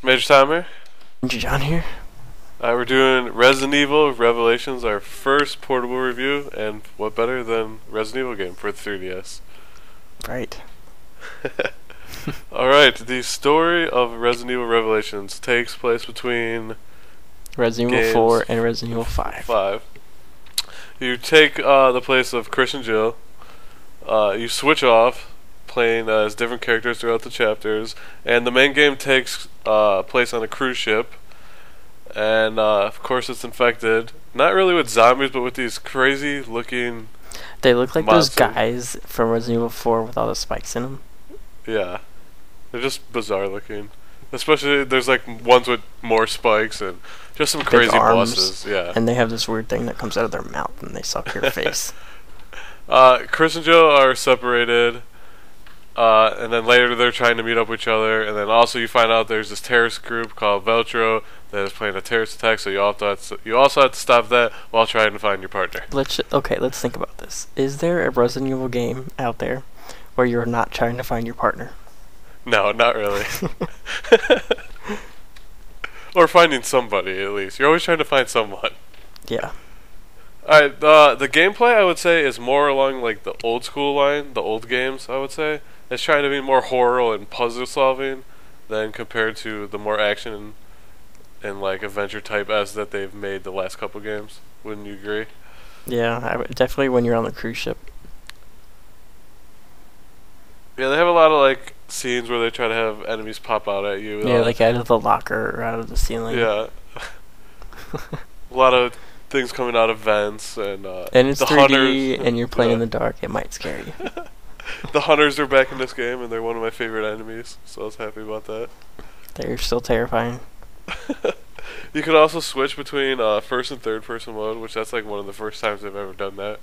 Major Timer. John here. We're doing Resident Evil Revelations, our first portable review, and what better than Resident Evil game for the 3DS? Right. Alright, the story of Resident Evil Revelations takes place between Resident Evil 4 and Resident Evil 5. You take the place of Chris and Jill. You switch off, playing as different characters throughout the chapters, and the main game takes place on a cruise ship. And of course it's infected, not really with zombies, but with these crazy looking They look like monsters. those guys from Resident Evil 4 with all the spikes in them. Yeah, they're just bizarre looking. Especially there's like ones with more spikes and just some Big crazy arms, bosses. Yeah. And they have this weird thing that comes out of their mouth and they suck your face. Chris and Jill are separated, and then later they're trying to meet up with each other, and then also you find out there's this terrorist group called Veltro that is planning a terrorist attack, so you also have to stop that while trying to find your partner. Let's think about this. Is there a Resident Evil game out there where you're not trying to find your partner? No, not really. Or finding somebody, at least. You're always trying to find someone. Yeah. Alright, the gameplay, I would say, is more along like the old school line, the old games, I would say. It's trying to be more horror and puzzle solving than compared to the more action and like adventure type as that they've made the last couple games. Wouldn't you agree? Yeah, definitely when you're on the cruise ship. Yeah, they have a lot of like scenes where they try to have enemies pop out at you. Yeah, like out of the locker or out of the ceiling. Yeah. A lot of things coming out of vents and it's the 3D hunters, and you're playing in the dark. It might scare you. The hunters are back in this game and they're one of my favorite enemies, so I was happy about that. They're still terrifying. You could also switch between first and third person mode, which that's like one of the first times I've ever done that.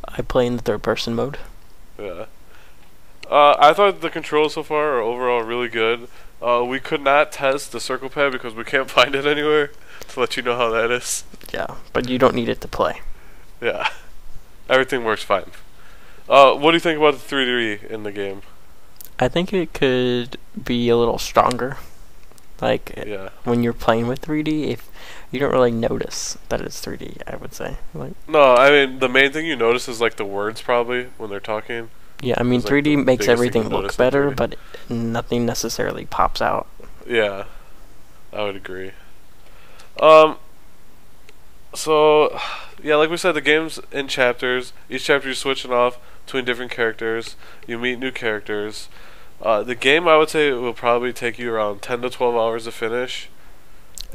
I play in the third person mode. Yeah. I thought the controls so far are overall really good. We could not test the circle pad because we can't find it anywhere, to let you know how that is. Yeah, but you don't need it to play. Yeah. Everything works fine. What do you think about the 3D in the game? I think it could be a little stronger. Like, Yeah. when you're playing with 3D, if you don't really notice that it's 3D, I would say. Like, No, I mean, the main thing you notice is like the words probably when they're talking. yeah, I mean, It's like 3D the makes biggest thing everything you look notice in better, 3D. but nothing necessarily pops out. Yeah, I would agree. So, yeah, like we said, the game's in chapters. Each chapter you're switching off between different characters. You meet new characters. The game, I would say, will probably take you around 10 to 12 hours to finish.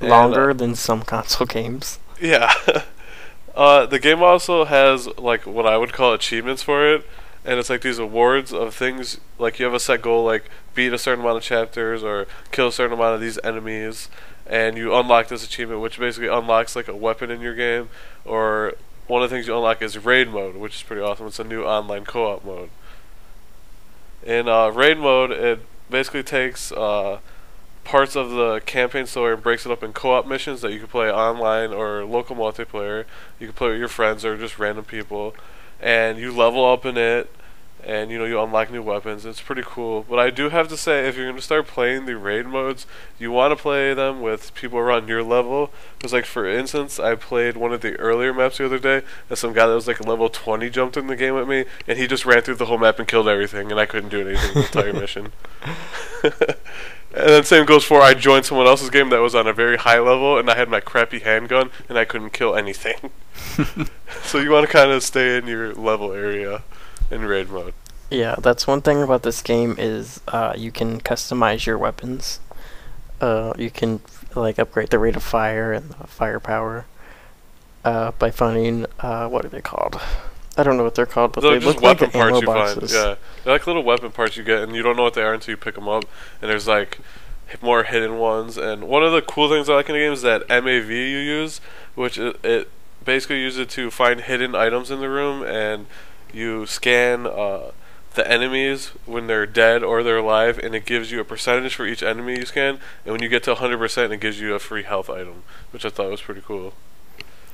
Longer And, than some console games. yeah. The game also has, like, what I would call achievements for it. And it's like these awards of things, like you have a set goal, like beat a certain amount of chapters or kill a certain amount of these enemies, and you unlock this achievement, which basically unlocks like a weapon in your game. Or one of the things you unlock is raid mode, which is pretty awesome. It's a new online co-op mode. In raid mode, it basically takes parts of the campaign story and breaks it up in co-op missions that you can play online or local multiplayer. You can play with your friends or just random people, and you level up in it, and you unlock new weapons. It's pretty cool. But I do have to say, if you're going to start playing the raid modes, you want to play them with people around your level. Because, like, for instance, I played one of the earlier maps the other day, and some guy that was like level 20 jumped in the game with me, and he just ran through the whole map and killed everything, and I couldn't do anything the entire mission. And then same goes for I joined someone else's game that was on a very high level, and I had my crappy handgun, and I couldn't kill anything. So you want to kind of stay in your level area in raid mode. Yeah, that's one thing about this game is you can customize your weapons. You can like upgrade the rate of fire and the firepower by finding what are they called? I don't know what they're called, but They're they just look like weapon parts ammo you boxes. find. Yeah, they're like little weapon parts you get, and you don't know what they are until you pick them up. And there's like more hidden ones. And one of the cool things I like in the game is that MAV you use, which it basically uses it to find hidden items in the room, and you scan the enemies when they're dead or they're alive, and it gives you a percentage for each enemy you scan. And when you get to 100%, it gives you a free health item, which I thought was pretty cool.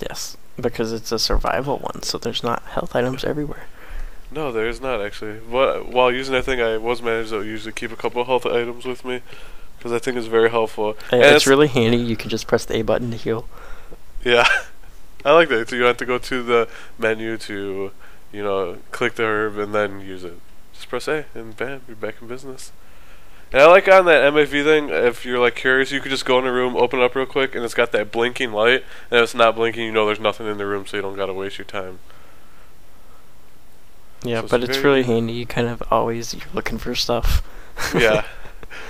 Yes, because it's a survival one, so there's not health items everywhere. No, there is not actually. But while using that thing, I was managed to usually keep a couple of health items with me, because I think it's very helpful. And And it's really handy. You can just press the A button to heal. yeah, I like that. So you don't have to go to the menu to, click the herb and then use it. Just press A and bam, you're back in business. And I like on that MAV thing, if you're like curious, you could just go in a room, open it up real quick, and it's got that blinking light. And if it's not blinking, you know there's nothing in the room, so you don't gotta waste your time. Yeah, So but it's really handy. You kind of you're looking for stuff. Yeah.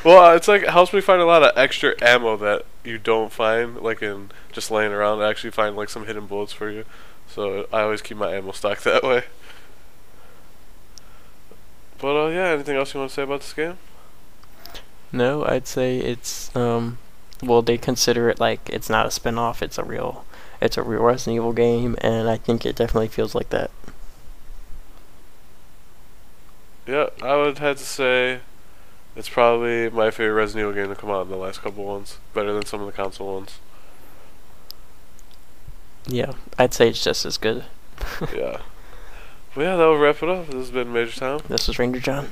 Well, it's like it helps me find a lot of extra ammo that you don't find like in just laying around. I actually find like some hidden bullets for you, so I always keep my ammo stock that way. But yeah, anything else you want to say about this game? No, I'd say it's well, they consider it like it's not a spin-off. It's a real Resident Evil game, and I think it definitely feels like that. Yeah, I would have to say it's probably my favorite Resident Evil game to come out in the last couple ones. Better than some of the console ones. Yeah, I'd say it's just as good. Yeah. Well, yeah, that'll wrap it up. This has been Major Tom. This was Ranger John.